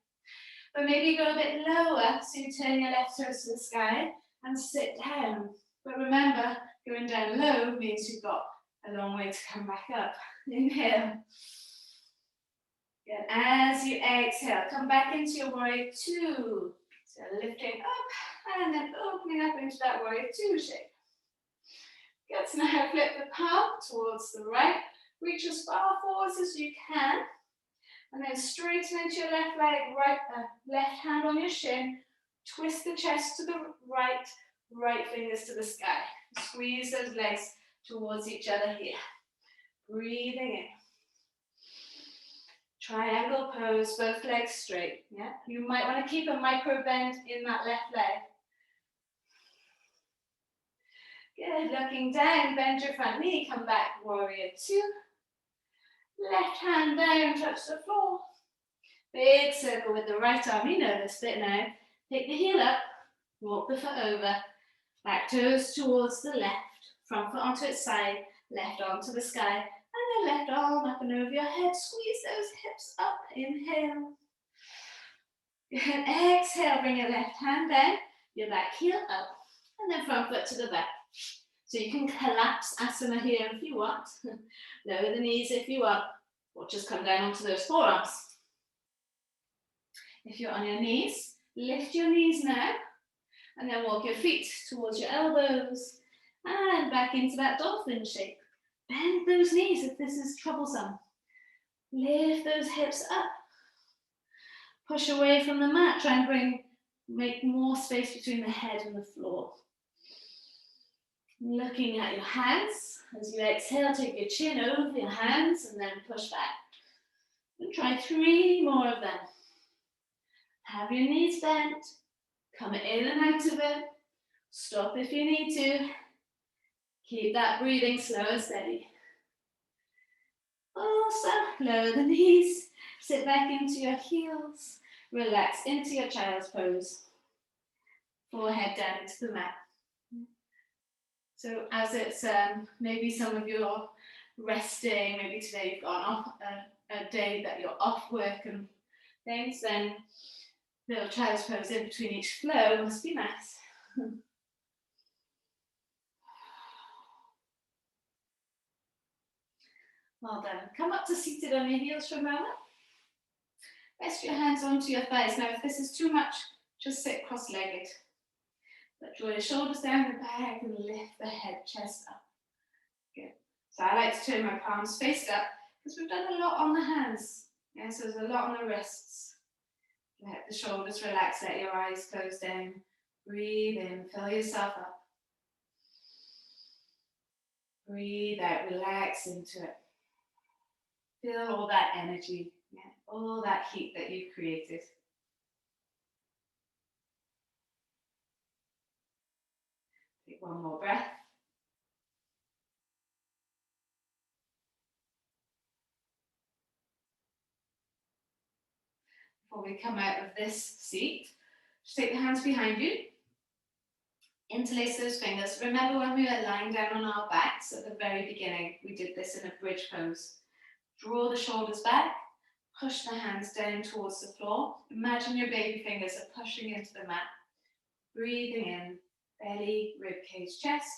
But maybe go a bit lower, so you turn your left toes to the sky and sit down. But remember, going down low means you've got a long way to come back up. Inhale. Good. As you exhale, come back into your warrior two. So lifting up and then opening up into that warrior two shape. Good. So now flip the palm towards the right. Reach as far forwards as you can. And then straighten into your left leg, left hand on your shin. Twist the chest to the right, right fingers to the sky. Squeeze those legs towards each other here. Breathing in. Triangle pose, both legs straight. Yeah? You might want to keep a micro bend in that left leg. Good, looking down, bend your front knee, come back, warrior two. Left hand down, touch the floor. Big circle with the right arm, you know this bit now. Take the heel up, walk the foot over, back toes towards the left, front foot onto its side, left arm to the sky, and then left arm up and over your head. Squeeze those hips up, inhale. Good, exhale, bring your left hand down, your back heel up, and then front foot to the back. So you can collapse asana here if you want. Lower the knees if you want, or just come down onto those forearms. If you're on your knees, lift your knees now, and then walk your feet towards your elbows, and back into that dolphin shape. Bend those knees if this is troublesome. Lift those hips up. Push away from the mat, try and make more space between the head and the floor. Looking at your hands, as you exhale, take your chin over your hands and then push back. And try 3 more of them. Have your knees bent, come in and out of it. Stop if you need to. Keep that breathing slow and steady. Also, lower the knees, sit back into your heels, relax into your child's pose. Forehead down into the mat. So as it's maybe some of you are resting, maybe today you've gone off a day that you're off work and things, then little child's pose in between each flow must be nice. Well done. Come up to seated on your heels for a moment. Rest your hands onto your thighs. Now if this is too much, just sit cross-legged. But draw your shoulders down the back and lift the head, chest up. Good. So I like to turn my palms faced up because we've done a lot on the hands. Yeah, so there's a lot on the wrists. Let the shoulders relax, let your eyes close down. Breathe in, fill yourself up. Breathe out, relax into it. Feel all that energy, yeah, all that heat that you've created. Take one more breath. Before we come out of this seat, just take the hands behind you. Interlace those fingers. Remember when we were lying down on our backs at the very beginning, we did this in a bridge pose. Draw the shoulders back, push the hands down towards the floor. Imagine your baby fingers are pushing into the mat. Breathing in, belly, ribcage, chest.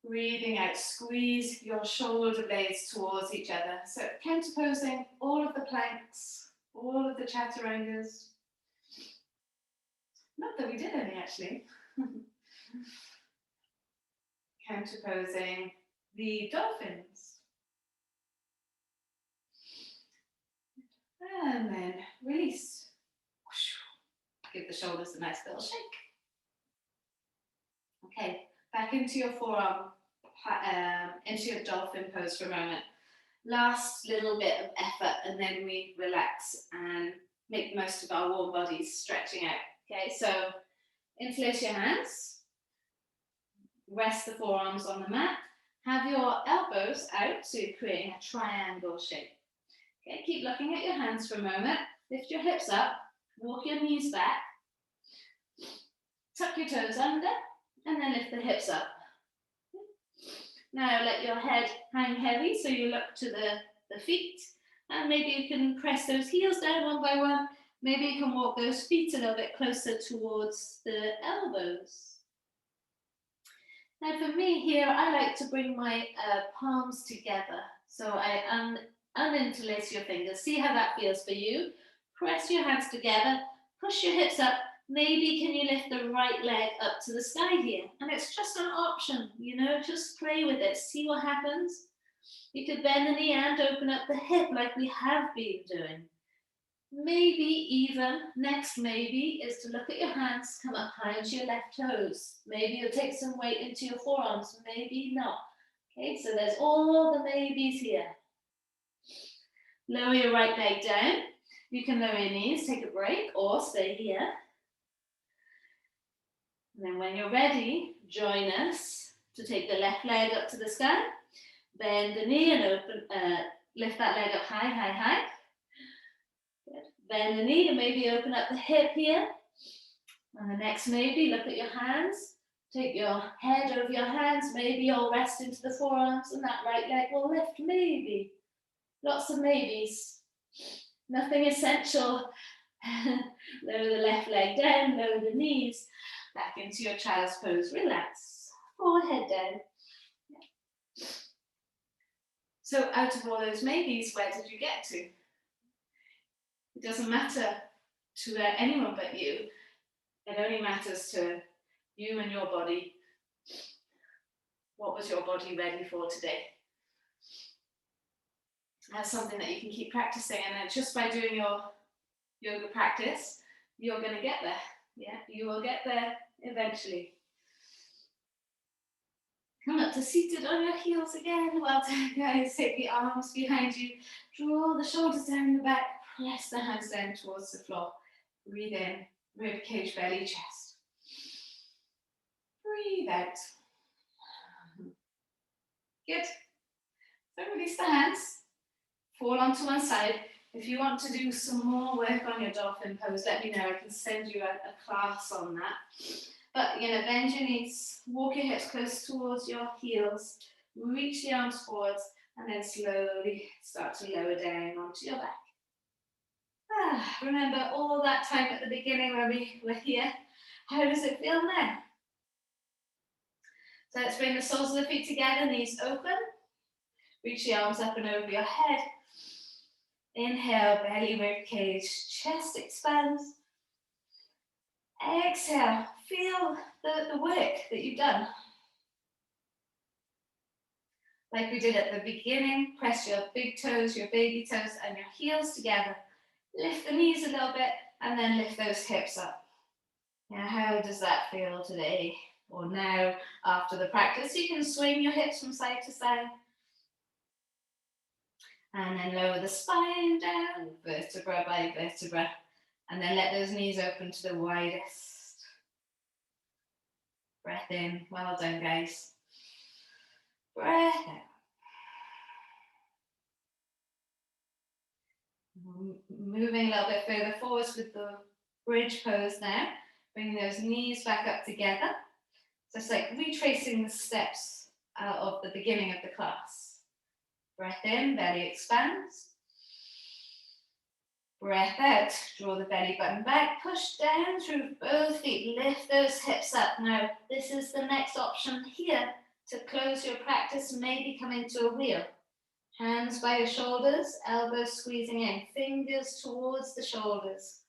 Breathing out, squeeze your shoulder blades towards each other. So counterposing all of the planks, all of the chaturangas. Not that we did any, actually. Counterposing the dolphins. And then release. Give the shoulders a nice little shake. Okay, back into your forearm, into your dolphin pose for a moment. Last little bit of effort, and then we relax and make the most of our warm bodies stretching out. Okay, so interlace your hands, rest the forearms on the mat, have your elbows out so you're creating a triangle shape. Okay, keep looking at your hands for a moment, lift your hips up, walk your knees back, tuck your toes under, and then lift the hips up. Now let your head hang heavy so you look to the feet, and maybe you can press those heels down one by one. Maybe you can walk those feet a little bit closer towards the elbows. Now for me here, I like to bring my palms together. So I uninterlace your fingers. See how that feels for you. Press your hands together, push your hips up. Maybe can you lift the right leg up to the sky here? And it's just an option, you know, just play with it. See what happens. You could bend the knee and open up the hip like we have been doing. Maybe even, next maybe, is to look at your hands, come up high onto your left toes. Maybe you'll take some weight into your forearms, maybe not. Okay, so there's all the maybes here. Lower your right leg down. You can lower your knees, take a break, or stay here. And then when you're ready, join us to take the left leg up to the sky. Bend the knee and lift that leg up high, high, high. Good. Bend the knee and maybe open up the hip here. And the next maybe, look at your hands. Take your head over your hands. Maybe you'll rest into the forearms and that right leg will lift, maybe. Lots of maybes. Nothing essential. Lower the left leg down, lower the knees. Back into your child's pose, relax. Forehead down. Yeah. So out of all those maybes, where did you get to? It doesn't matter to anyone but you. It only matters to you and your body. What was your body ready for today? That's something that you can keep practicing, and then just by doing your yoga practice, you're going to get there. Yeah, you will get there eventually. Come up to seated on your heels again. Well done, guys. Take the arms behind you. Draw the shoulders down the back. Press the hands down towards the floor. Breathe in. Rib cage, belly, chest. Breathe out. Good. So release the hands. Fall onto one side. If you want to do some more work on your dolphin pose, let me know. I can send you a class on that. But, you know, bend your knees, walk your hips close towards your heels, reach the arms forwards, and then slowly start to lower down onto your back. Remember all that time at the beginning when we were here? How does it feel now? So let's bring the soles of the feet together, knees open. Reach the arms up and over your head. Inhale, belly, rib cage, chest expands. Exhale, feel the work that you've done. Like we did at the beginning, press your big toes, your baby toes, and your heels together. Lift the knees a little bit, and then lift those hips up. Now, how does that feel today? Or now, after the practice, you can swing your hips from side to side. And then lower the spine down, vertebra by vertebra. And then let those knees open to the widest. Breath in. Well done, guys. Breath out. Moving a little bit further forwards with the bridge pose now. Bringing those knees back up together. So it's like retracing the steps out of the beginning of the class. Breath in, belly expands. Breath out, draw the belly button back, push down through both feet, lift those hips up. Now, this is the next option here to close your practice, maybe come into a wheel. Hands by your shoulders, elbows squeezing in, fingers towards the shoulders.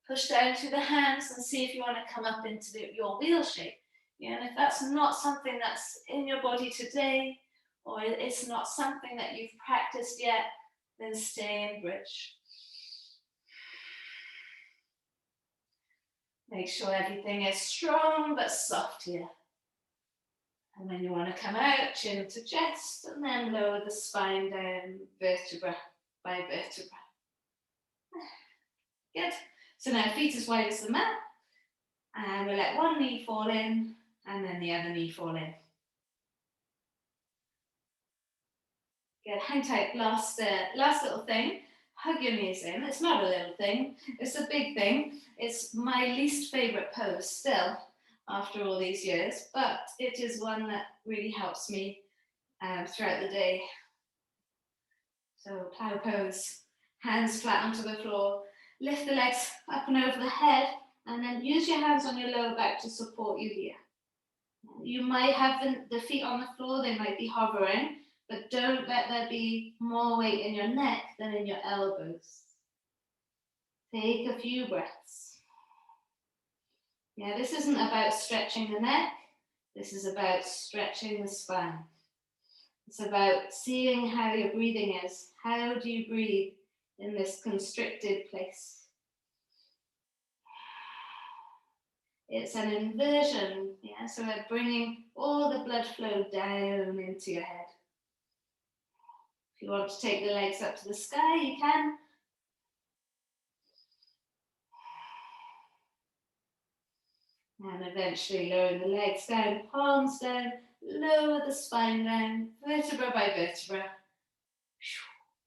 Push down through the hands and see if you want to come up into your wheel shape. Yeah, and if that's not something that's in your body today, or it's not something that you've practiced yet, then stay in bridge. Make sure everything is strong but soft here. And then you want to come out, chin to chest, and then lower the spine down vertebra by vertebra. Good. So now feet as wide as the mat. And we'll let one knee fall in, and then the other knee fall in. Good, hang tight, last little thing. Hug your knees in. It's not a little thing, it's a big thing. It's my least favourite pose still, after all these years, but it is one that really helps me throughout the day. So plow pose, hands flat onto the floor, lift the legs up and over the head, and then use your hands on your lower back to support you here. You might have the feet on the floor, they might be hovering, but don't let there be more weight in your neck than in your elbows. Take a few breaths. Yeah, this isn't about stretching the neck, this is about stretching the spine. It's about seeing how your breathing is. How do you breathe in this constricted place? It's an inversion, yeah, so we're bringing all the blood flow down into your head. If you want to take the legs up to the sky, you can. And eventually lowering the legs down, palms down, lower the spine down, vertebra by vertebra.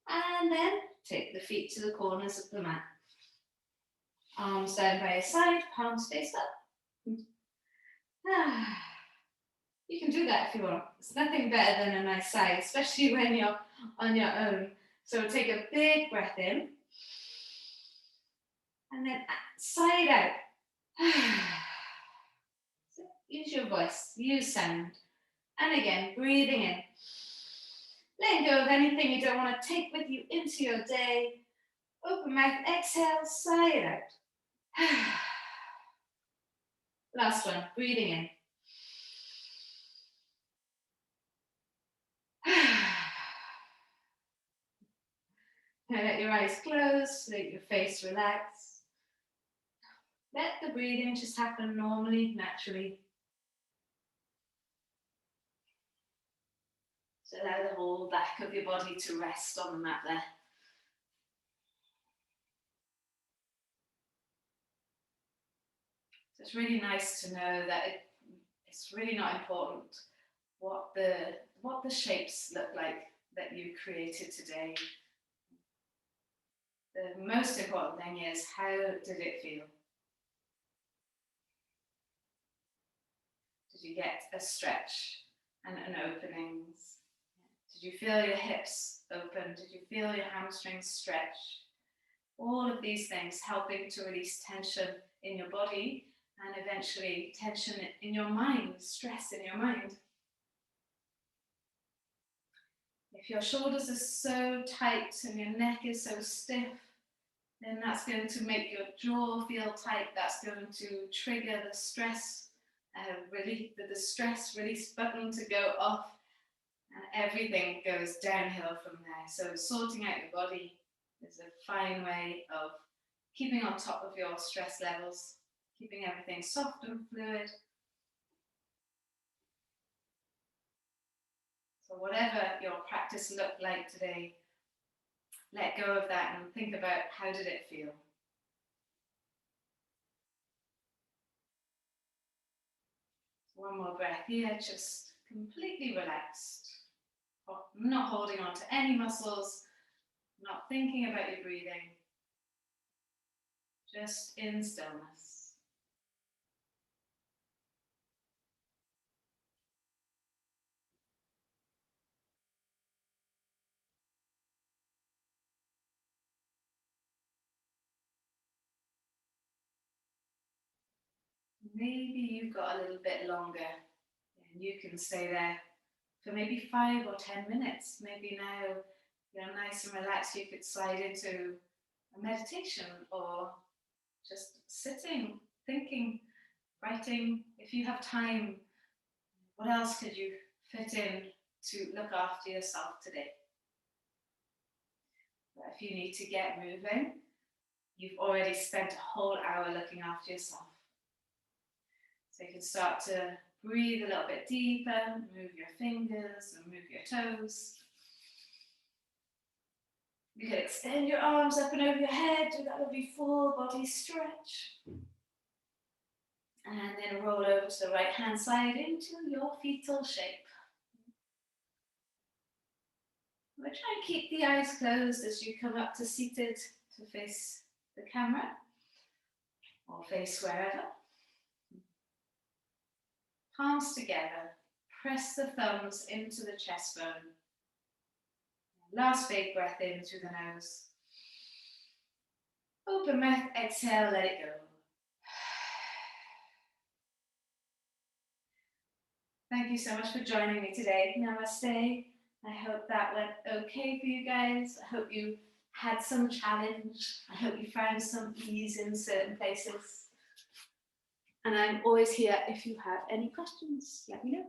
And then take the feet to the corners of the mat. Arms down by your side, palms face up. You can do that if you want. It's nothing better than a nice side, especially when you're on your own. So take a big breath in. And then side out. So use your voice, use sound. And again, breathing in. Letting go of anything you don't want to take with you into your day. Open mouth, exhale, side out. Last one, breathing in. Now let your eyes close, let your face relax. Let the breathing just happen normally, naturally. So allow the whole back of your body to rest on the mat there. So it's really nice to know that it's really not important what the shapes look like that you created today. The most important thing is, how did it feel? Did you get a stretch and an openings? Did you feel your hips open? Did you feel your hamstrings stretch? All of these things helping to release tension in your body and eventually tension in your mind, stress in your mind. If your shoulders are so tight and your neck is so stiff, then that's going to make your jaw feel tight. That's going to trigger the stress the stress release button to go off, and everything goes downhill from there. So sorting out your body is a fine way of keeping on top of your stress levels, keeping everything soft and fluid. So whatever your practice looked like today, let go of that and think about, how did it feel? One more breath here, just completely relaxed. Not holding on to any muscles, not thinking about your breathing, just in stillness. Maybe you've got a little bit longer and you can stay there for maybe 5 or 10 minutes. Maybe now you're nice and relaxed, you could slide into a meditation or just sitting, thinking, writing. If you have time, what else could you fit in to look after yourself today? But if you need to get moving, you've already spent a whole hour looking after yourself. So you can start to breathe a little bit deeper, move your fingers and move your toes. You can extend your arms up and over your head, do that lovely full body stretch. And then roll over to the right hand side into your fetal shape. We'll try and keep the eyes closed as you come up to seated to face the camera or face wherever. Palms together, press the thumbs into the chest bone. Last big breath in through the nose. Open mouth, exhale, let it go. Thank you so much for joining me today. Namaste. I hope that went okay for you guys. I hope you had some challenge. I hope you found some ease in certain places. And I'm always here if you have any questions. Let me know.